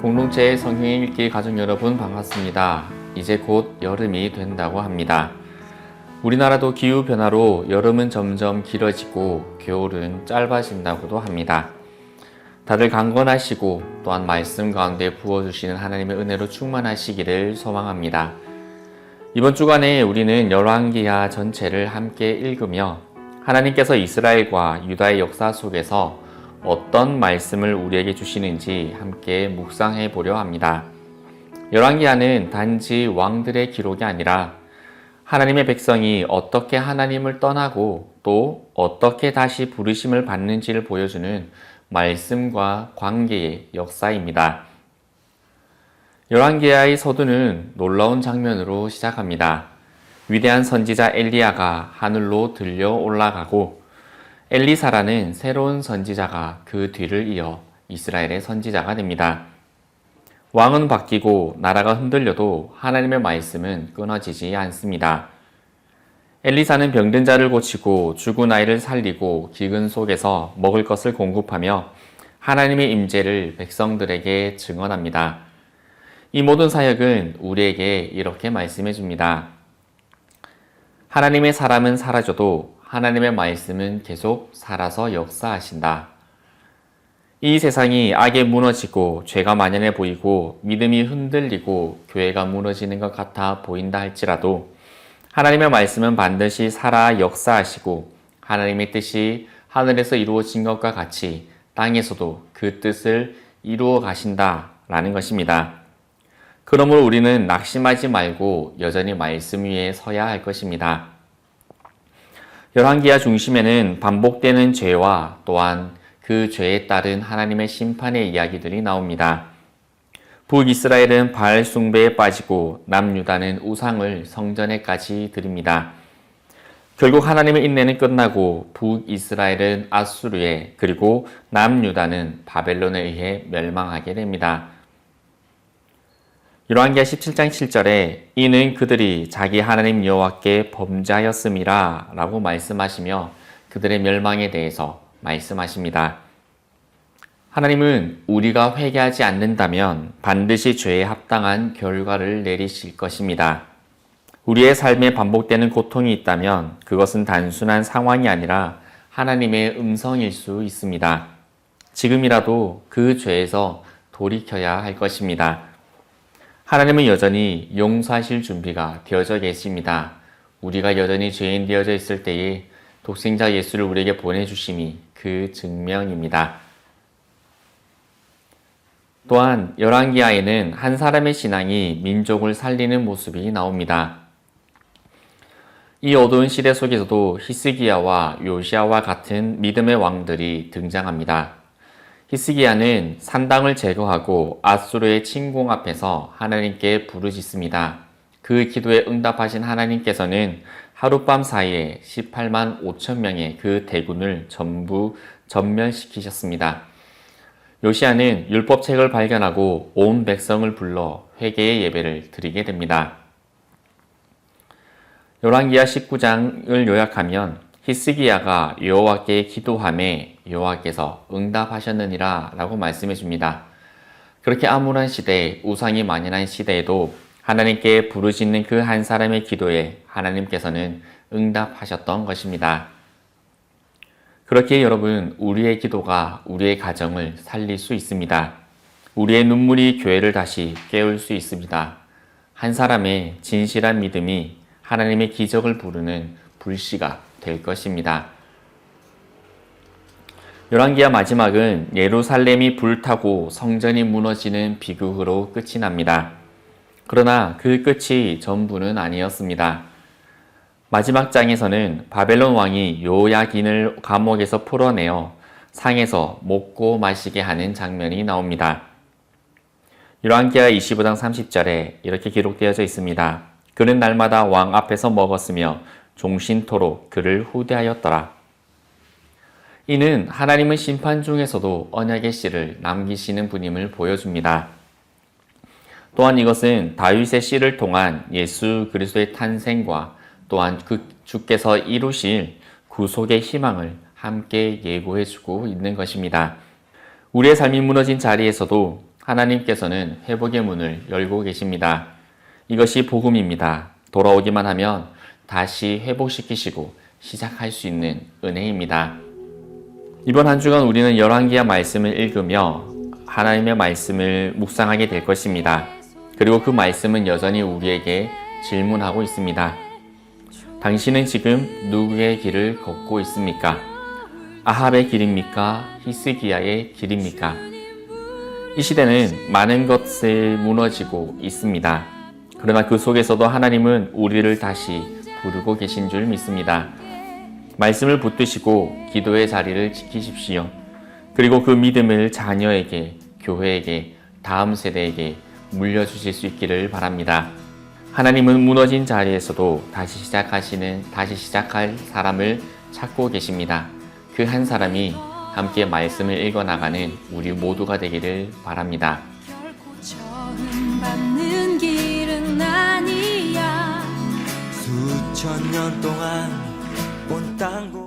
공동체 성경 읽기 가족 여러분 반갑습니다. 이제 곧 여름이 된다고 합니다. 우리나라도 기후변화로 여름은 점점 길어지고 겨울은 짧아진다고도 합니다. 다들 강건하시고 또한 말씀 가운데 부어주시는 하나님의 은혜로 충만하시기를 소망합니다. 이번 주간에 우리는 열왕기하 전체를 함께 읽으며 하나님께서 이스라엘과 유다의 역사 속에서 어떤 말씀을 우리에게 주시는지 함께 묵상해 보려 합니다. 열왕기하는 단지 왕들의 기록이 아니라 하나님의 백성이 어떻게 하나님을 떠나고 또 어떻게 다시 부르심을 받는지를 보여주는 말씀과 관계의 역사입니다. 열왕기하의 서두는 놀라운 장면으로 시작합니다. 위대한 선지자 엘리야가 하늘로 들려 올라가고 엘리사라는 새로운 선지자가 그 뒤를 이어 이스라엘의 선지자가 됩니다. 왕은 바뀌고 나라가 흔들려도 하나님의 말씀은 끊어지지 않습니다. 엘리사는 병든 자를 고치고 죽은 아이를 살리고 기근 속에서 먹을 것을 공급하며 하나님의 임재를 백성들에게 증언합니다. 이 모든 사역은 우리에게 이렇게 말씀해 줍니다. 하나님의 사람은 사라져도 하나님의 말씀은 계속 살아서 역사하신다. 이 세상이 악에 무너지고 죄가 만연해 보이고 믿음이 흔들리고 교회가 무너지는 것 같아 보인다 할지라도 하나님의 말씀은 반드시 살아 역사하시고 하나님의 뜻이 하늘에서 이루어진 것과 같이 땅에서도 그 뜻을 이루어 가신다라는 것입니다. 그러므로 우리는 낙심하지 말고 여전히 말씀 위에 서야 할 것입니다. 열왕기하 중심에는 반복되는 죄와 또한 그 죄에 따른 하나님의 심판의 이야기들이 나옵니다. 북이스라엘은 바알 숭배에 빠지고 남유다는 우상을 성전에까지 드립니다. 결국 하나님의 인내는 끝나고 북이스라엘은 아수르에 그리고 남유다는 바벨론에 의해 멸망하게 됩니다. 열왕기하 17장 7절에 이는 그들이 자기 하나님 여호와께 범죄하였음이라 라고 말씀하시며 그들의 멸망에 대해서 말씀하십니다. 하나님은 우리가 회개하지 않는다면 반드시 죄에 합당한 결과를 내리실 것입니다. 우리의 삶에 반복되는 고통이 있다면 그것은 단순한 상황이 아니라 하나님의 음성일 수 있습니다. 지금이라도 그 죄에서 돌이켜야 할 것입니다. 하나님은 여전히 용서하실 준비가 되어져 계십니다. 우리가 여전히 죄인 되어져 있을 때에 독생자 예수를 우리에게 보내주심이 그 증명입니다. 또한 열왕기하에는 한 사람의 신앙이 민족을 살리는 모습이 나옵니다. 이 어두운 시대 속에서도 히스기야와 요시야와 같은 믿음의 왕들이 등장합니다. 히스기야는 산당을 제거하고 아수르의 침공 앞에서 하나님께 부르짖습니다. 그 기도에 응답하신 하나님께서는 하룻밤 사이에 18만 5천 명의 그 대군을 전부 전멸시키셨습니다. 요시야는 율법책을 발견하고 온 백성을 불러 회개의 예배를 드리게 됩니다. 열왕기하 19장을 요약하면 히스기야가 여호와께 기도하매 여호와께서 응답하셨느니라 라고 말씀해 줍니다. 그렇게 암울한 시대, 우상이 만연한 시대에도 하나님께 부르짖는 그 한 사람의 기도에 하나님께서는 응답하셨던 것입니다. 그렇게 여러분, 우리의 기도가 우리의 가정을 살릴 수 있습니다. 우리의 눈물이 교회를 다시 깨울 수 있습니다. 한 사람의 진실한 믿음이 하나님의 기적을 부르는 불씨가 될 것입니다. 열왕기하 마지막은 예루살렘이 불타고 성전이 무너지는 비극으로 끝이 납니다. 그러나 그 끝이 전부는 아니었습니다. 마지막 장에서는 바벨론 왕이 요야긴을 감옥에서 풀어내어 상에서 먹고 마시게 하는 장면이 나옵니다. 열왕기하 25장 30절에 이렇게 기록되어져 있습니다. 그는 날마다 왕 앞에서 먹었으며 종신토록 그를 후대하였더라. 이는 하나님은 심판 중에서도 언약의 씨를 남기시는 분임을 보여줍니다. 또한 이것은 다윗의 씨를 통한 예수 그리스도의 탄생과 또한 그 주께서 이루실 구속의 희망을 함께 예고해주고 있는 것입니다. 우리의 삶이 무너진 자리에서도 하나님께서는 회복의 문을 열고 계십니다. 이것이 복음입니다. 돌아오기만 하면 다시 회복시키시고 시작할 수 있는 은혜입니다. 이번 한 주간 우리는 열왕기하 말씀을 읽으며 하나님의 말씀을 묵상하게 될 것입니다. 그리고 그 말씀은 여전히 우리에게 질문하고 있습니다. 당신은 지금 누구의 길을 걷고 있습니까? 아합의 길입니까? 히스기야의 길입니까? 이 시대는 많은 것을 무너지고 있습니다. 그러나 그 속에서도 하나님은 우리를 다시 부르고 계신 줄 믿습니다. 말씀을 붙드시고 기도의 자리를 지키십시오. 그리고 그 믿음을 자녀에게, 교회에게, 다음 세대에게 물려주실 수 있기를 바랍니다. 하나님은 무너진 자리에서도 다시 시작할 사람을 찾고 계십니다. 그 한 사람이 함께 말씀을 읽어나가는 우리 모두가 되기를 바랍니다. 결코 처음 받는 길은 아니야. 수천 년 동안 온 땅 곳